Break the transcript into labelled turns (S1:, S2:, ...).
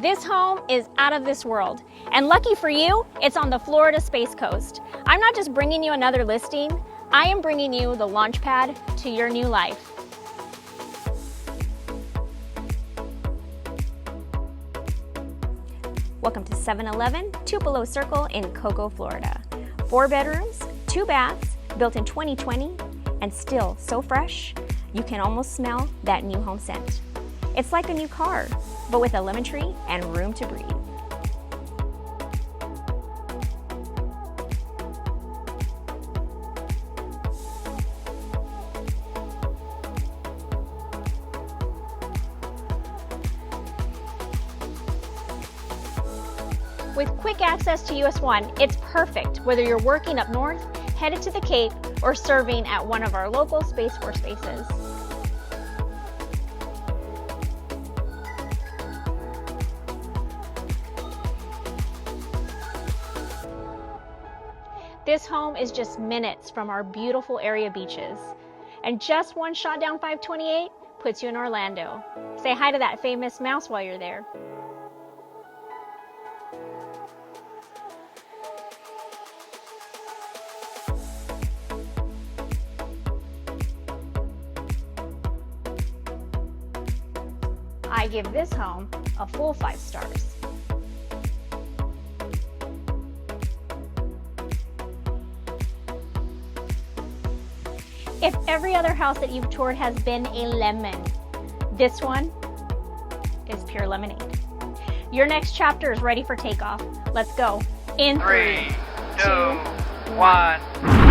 S1: This home is out of this world, and lucky for you, it's on the Florida Space Coast. I'm not just bringing you another listing, I am bringing you the launch pad to your new life. Welcome to 711 Tupelo Circle in Cocoa, Florida. 4 bedrooms, 2 baths, built in 2020, and still so fresh, you can almost smell that new home scent. It's like a new car, but with a lemon tree and room to breathe. With quick access to US 1, it's perfect whether you're working up north, headed to the Cape, or serving at one of our local Space Force bases. This home is just minutes from our beautiful area beaches, and just one shot down 528 puts you in Orlando. Say hi to that famous mouse while you're there. I give this home a full 5 stars. If every other house that you've toured has been a lemon, this one is pure lemonade. Your next chapter is ready for takeoff. Let's go. In
S2: 3, 2, 1.